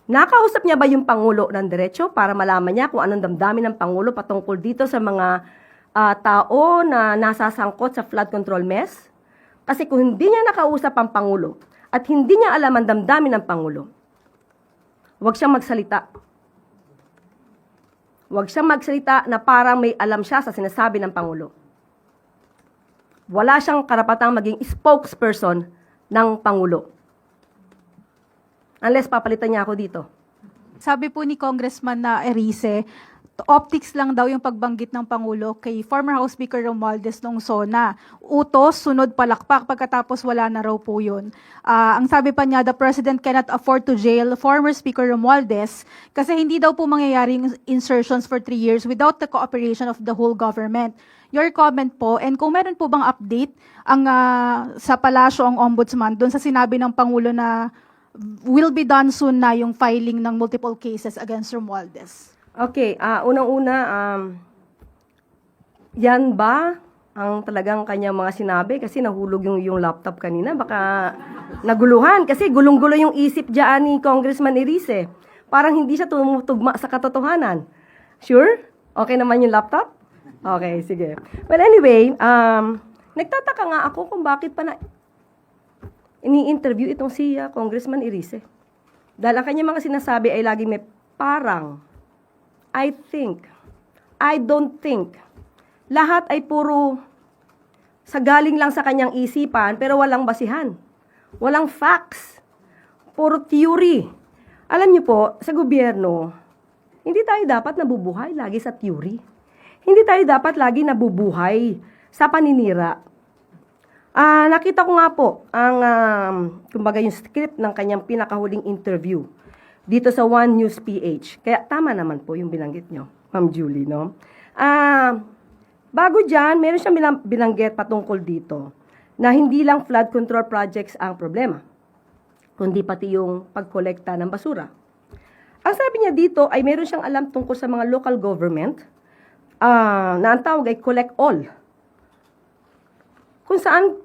Nakausap niya ba yung Pangulo ng diretso para malaman niya kung anong damdamin ng Pangulo patungkol dito sa mga tao na nasasangkot sa flood control mess? Kasi kung hindi niya nakausap ang Pangulo at hindi niya alam ang damdamin ng Pangulo, huwag siyang magsalita. Huwag siyang magsalita na parang may alam siya sa sinasabi ng Pangulo. Wala siyang karapatang maging spokesperson ng Pangulo. Unless papalitan niya ako dito. Sabi po ni Congressman na Erice, optics lang daw yung pagbanggit ng Pangulo kay former House Speaker Romualdez nung SONA. Utos, sunod palakpak, pagkatapos wala na raw po yun. Ang sabi pa niya, the President cannot afford to jail former Speaker Romualdez kasi hindi daw po mangyayari yung insertions for 3 years without the cooperation of the whole government. Your comment po, and kung meron po bang update ang sa palasyo ang Ombudsman doon sa sinabi ng Pangulo na will be done soon na yung filing ng multiple cases against Romualdez? Okay, unang-una, yan ba ang talagang kanyang mga sinabi? Kasi nahulog yung laptop kanina. Baka naguluhan. Kasi gulong-gulo yung isip dyan ni Congressman Erice. Parang hindi siya tumutugma sa katotohanan. Sure? Okay naman yung laptop? Okay, sige. Well, anyway, nagtataka nga ako kung bakit pa na ini-interview itong si Congressman Erice. Dahil ang kanyang mga sinasabi ay laging may parang, I think, I don't think. Lahat ay puro sa galing lang sa kanyang isipan pero walang basihan. Walang facts. Puro theory. Alam niyo po, sa gobyerno, hindi tayo dapat nabubuhay lagi sa theory. Hindi tayo dapat lagi nabubuhay sa paninira. Nakita ko nga po ang, kumbaga yung script ng kanyang pinakahuling interview dito sa One News PH. Kaya tama naman po yung binanggit nyo, Ma'am Julie, no? Bago dyan, meron siyang binanggit patungkol dito na hindi lang flood control projects ang problema, kundi pati yung pagkolekta ng basura. Ang sabi niya dito ay meron siyang alam tungkol sa mga local government na ang tawag ay collect all. Kung saan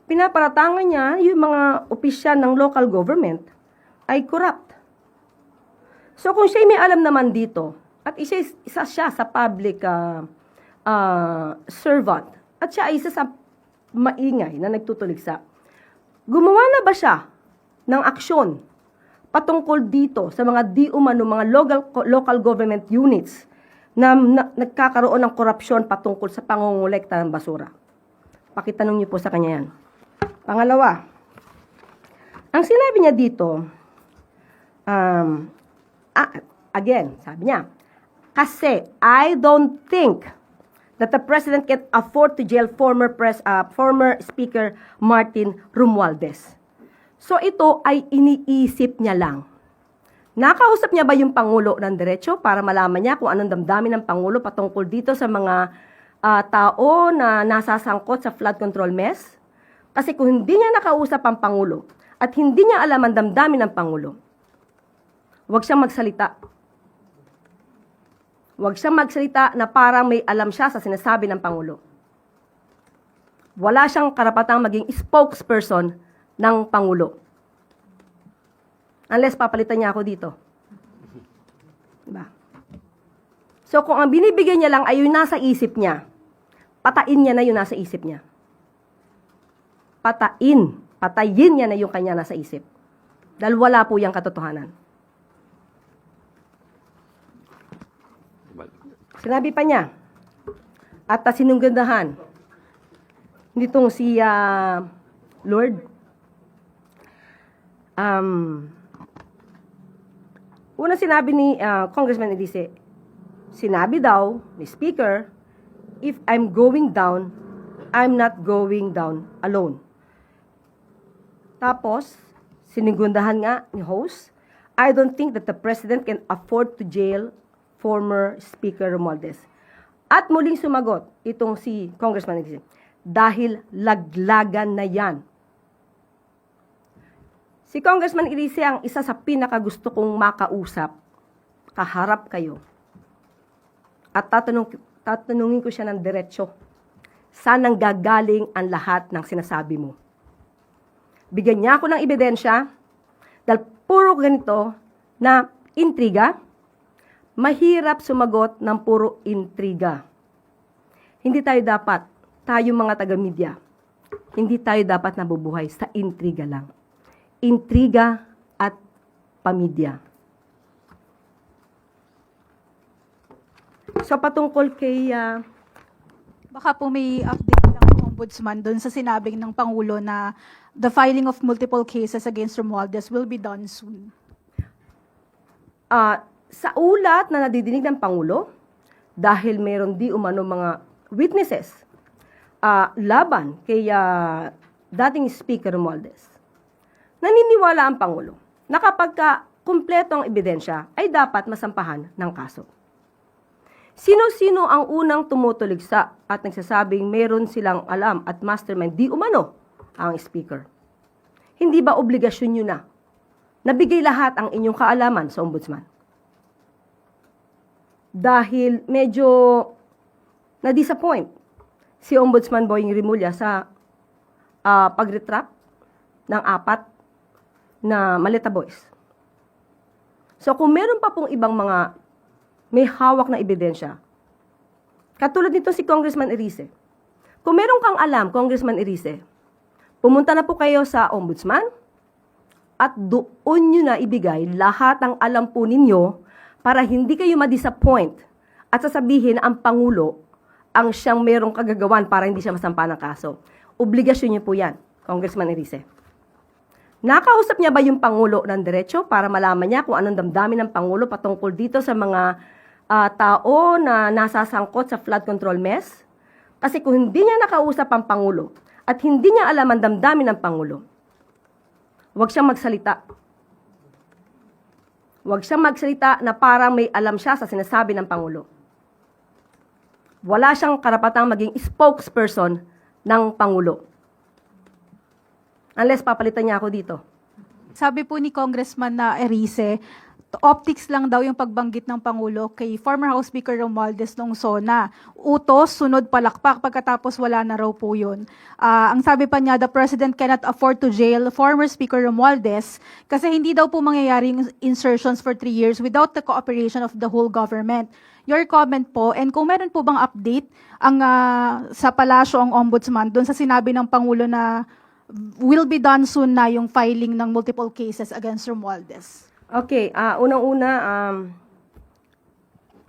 pinaparatangan niya yung mga opisyal ng local government ay corrupt. So kung siya may alam naman dito, at isa siya sa public servant, at siya ay isa sa maingay na nagtutuligsa, gumawa na ba siya ng aksyon patungkol dito sa mga di umano mga local government units na nagkakaroon ng korupsyon patungkol sa pangongolekta ng basura? Pakitanong niyo po sa kanya yan. Pangalawa, ang sinabi niya dito, again, sabi niya, kasi I don't think that the President can afford to jail former Speaker Martin Romualdez. So ito ay iniisip niya lang. Nakausap niya ba yung Pangulo ng diretso para malaman niya kung anong damdamin ng Pangulo patungkol dito sa mga tao na nasasangkot sa flood control mess? Kasi kung hindi niya nakausap ang Pangulo at hindi niya alam ang damdamin ng Pangulo, huwag siyang magsalita. Huwag siyang magsalita na parang may alam siya sa sinasabi ng Pangulo. Wala siyang karapatang maging spokesperson ng Pangulo. Unless papalitan niya ako dito. Diba? So kung ang binibigyan niya lang ay yung nasa isip niya, patain niya na yung nasa isip niya. Patayin niya na yung kanya nasa isip. Dahil wala po yung katotohanan. Sinabi pa niya, at sinunggandahan nitong si Lord, una sinabi ni Congressman Erice, sinabi daw ni Speaker, if I'm going down, I'm not going down alone. Tapos, sinunggandahan nga ni host, I don't think that the President can afford to jail former Speaker Romualdez. At muling sumagot itong si Congressman Erice, dahil laglagan na yan. Si Congressman Erice ang isa sa pinakagusto kong makausap. Kaharap kayo. At tatanungin ko siya ng diretsyo. Saan nang gagaling ang lahat ng sinasabi mo? Bigyan niya ako ng ebidensya dahil puro ganito na intriga, mahirap sumagot ng puro intriga. Hindi tayo dapat, tayo mga taga-media, hindi tayo dapat nabubuhay sa intriga lang. Intriga at pamidya. So patungkol kay Baka po may update lang ng Ombudsman doon sa sinabing ng Pangulo na the filing of multiple cases against Romualdez will be done soon. Sa ulat na nadidinig ng Pangulo, dahil meron di umano mga witnesses laban kay dating Speaker Romualdez, naniniwala ang Pangulo na kapag kumpleto ang ebidensya ay dapat masampahan ng kaso. Sino-sino ang unang tumutuligsa at nagsasabing meron silang alam at mastermind di umano ang Speaker? Hindi ba obligasyon nyo na nabigay lahat ang inyong kaalaman sa Ombudsman? Dahil medyo na-disappoint si Ombudsman Boying Rimulya sa pag-retract ng 4 na Maleta Boys. So kung meron pa pong ibang mga may hawak na ebidensya, katulad nito si Congressman Erice, kung meron kang alam, Congressman Erice, pumunta na po kayo sa Ombudsman at doon nyo na ibigay lahat ng alam po ninyo para hindi kayo ma-disappoint at sasabihin na ang Pangulo ang siyang merong kagagawan para hindi siya masampa ng kaso. Obligasyon niyo po yan, Congressman Erice. Nakausap niya ba yung Pangulo ng diretso para malaman niya kung anong damdamin ng Pangulo patungkol dito sa mga tao na nasasangkot sa flood control mess? Kasi kung hindi niya nakausap ang Pangulo at hindi niya alam ang damdamin ng Pangulo, huwag siyang magsalita. Huwag siyang magsalita na parang may alam siya sa sinasabi ng Pangulo. Wala siyang karapatang maging spokesperson ng Pangulo. Unless papalitan niya ako dito. Sabi po ni Congressman na Erice, optics lang daw yung pagbanggit ng Pangulo kay former House Speaker Romualdez nung SONA. Utos, sunod palakpak, pagkatapos wala na raw po yun. Ang sabi pa niya, the President cannot afford to jail former Speaker Romualdez kasi hindi daw po mangyayari yung insertions for 3 years without the cooperation of the whole government. Your comment po, and kung meron po bang update ang sa palasyo ang Ombudsman doon sa sinabi ng Pangulo na will be done soon na yung filing ng multiple cases against Romualdez? Okay, unang-una,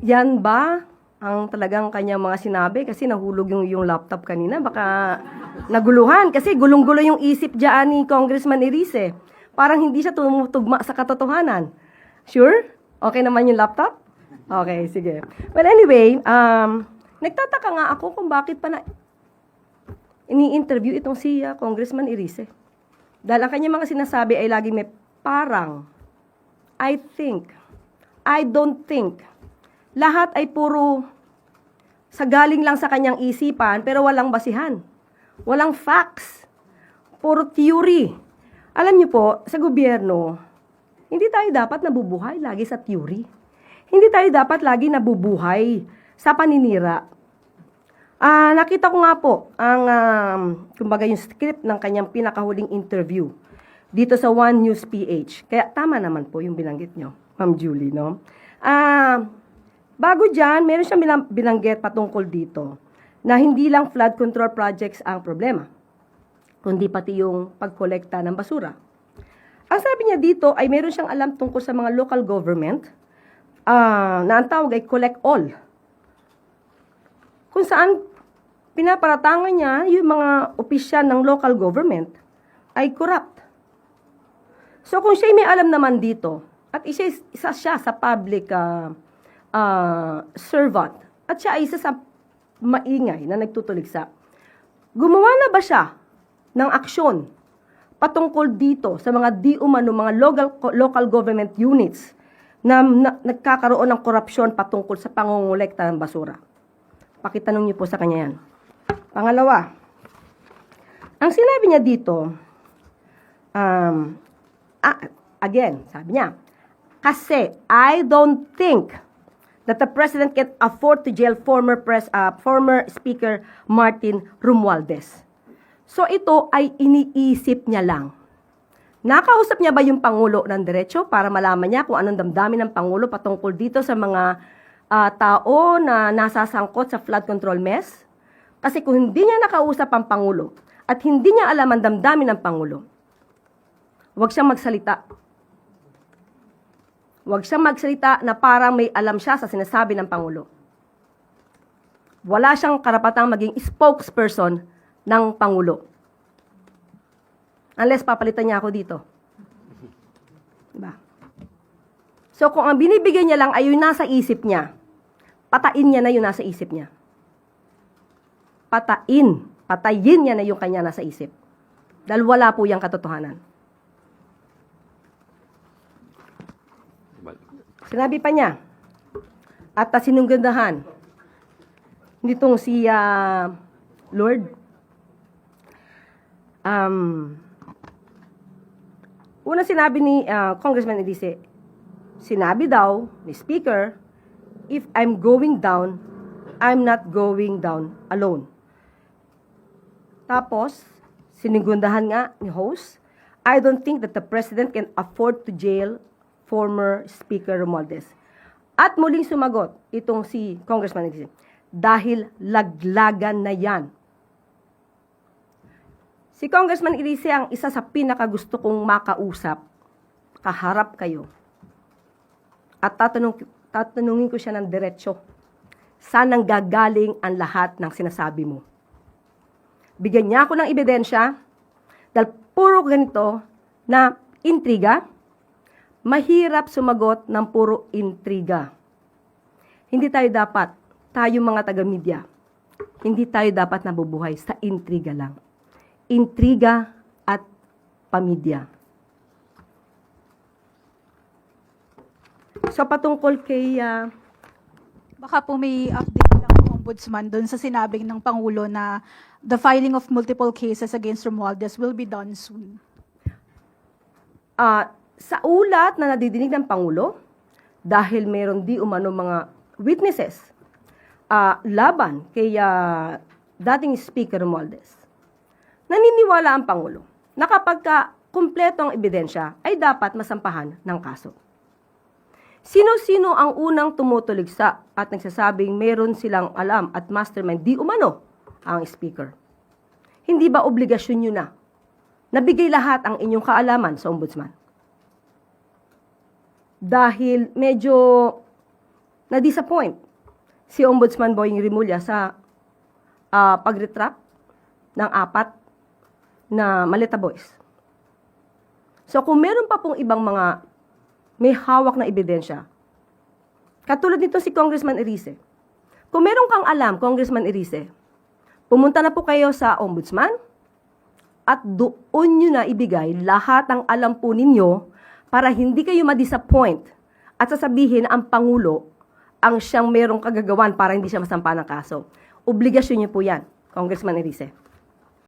yan ba ang talagang kanyang mga sinabi? Kasi nahulog yung laptop kanina. Baka naguluhan. Kasi gulong-gulo yung isip dyan ni Congressman Erice. Parang hindi siya tumutugma sa katotohanan. Sure? Okay naman yung laptop? Okay, sige. Well, anyway, nagtataka nga ako kung bakit pa na ini-interview itong si Congressman Erice. Dahil ang kanyang mga sinasabi ay laging may parang, I think, I don't think. Lahat ay puro sa galing lang sa kanyang isipan pero walang basihan. Walang facts. Puro theory. Alam niyo po, sa gobyerno, hindi tayo dapat nabubuhay lagi sa theory. Hindi tayo dapat lagi nabubuhay sa paninira. Nakita ko nga po ang kumbaga yung script ng kanyang pinakahuling interview dito sa One News PH. Kaya tama naman po yung binanggit nyo, Ma'am Julie, no? Bago dyan, meron siyang binanggit patungkol dito na hindi lang flood control projects ang problema, kundi pati yung pagkolekta ng basura. Ang sabi niya dito ay meron siyang alam tungkol sa mga local government na ang tawag ay collect all. Kung saan pinaparatangan niya yung mga opisyal ng local government ay corrupt. So kung siya may alam naman dito, at isa siya sa public servant, at siya ay isa sa maingay na nagtutuligsa, gumawa na ba siya ng aksyon patungkol dito sa mga di umano mga local government units na nagkakaroon ng korupsyon patungkol sa pangongolekta ng basura? Pakitanong niyo po sa kanya yan. Pangalawa, ang sinabi niya dito, again, sabi niya, kasi I don't think that the President can afford to jail former Speaker Martin Romualdez. So ito ay iniisip niya lang Nakausap niya ba yung Pangulo ng diretso para malaman niya kung anong damdamin ng Pangulo patungkol dito sa mga tao na nasasangkot sa flood control mess? Kasi kung hindi niya nakausap ang Pangulo at hindi niya alam ang damdamin ng Pangulo, huwag siyang magsalita. Huwag siyang magsalita na parang may alam siya sa sinasabi ng Pangulo. Wala siyang karapatang maging spokesperson ng Pangulo. Unless papalitan niya ako dito. Diba? So kung ang binibigyan niya lang ay yung nasa isip niya, patain niya na yung nasa isip niya. Patayin niya na yung kanya nasa isip. Dahil wala po yung katotohanan. Sinabi pa niya, at sinunggandahan nitong si Lord, una sinabi ni Congressman Elise, sinabi daw ni Speaker, if I'm going down, I'm not going down alone. Tapos, sinigundahan nga ni host, I don't think that the President can afford to jail former Speaker Romualdez. At muling sumagot itong si Congressman Elise, dahil laglagan na yan. Si Congressman Elise ang isa sa pinakagusto kong makausap, kaharap kayo. At tatanungin ko siya ng diretsyo, saan ang gagaling ang lahat ng sinasabi mo? Bigyan niya ako ng ebidensya, dahil puro ganito na intriga, mahirap sumagot ng puro intriga. Hindi tayo dapat, tayo mga taga-media, hindi tayo dapat nabubuhay sa intriga lang. Intriga at pamilya. So patungkol kay Baka po may update lang ng Ombudsman doon sa sinabing ng Pangulo na the filing of multiple cases against Romualdez will be done soon. Sa ulat na nadidinig ng Pangulo, dahil mayroon di umano mga witnesses laban kay dating Speaker Romualdez, naniniwala ang Pangulo na kapag kumpleto ang ebidensya ay dapat masampahan ng kaso. Sino-sino ang unang tumutuligsa at nagsasabing meron silang alam at mastermind di umano ang Speaker? Hindi ba obligasyon nyo na nabigay lahat ang inyong kaalaman sa Ombudsman? Dahil medyo na-disappoint si Ombudsman Boying Rimulya sa pag-retract ng 4 na Maleta Boys. So kung meron pa pong ibang mga may hawak na ebidensya, katulad nito si Congressman Erice, kung meron kang alam, Congressman Erice, pumunta na po kayo sa Ombudsman at doon nyo na ibigay lahat ng alam po ninyo para hindi kayo ma-disappoint at sasabihin ang Pangulo ang siyang merong kagagawan para hindi siya masampa ng kaso. Obligasyon niyo po yan, Congressman Erice.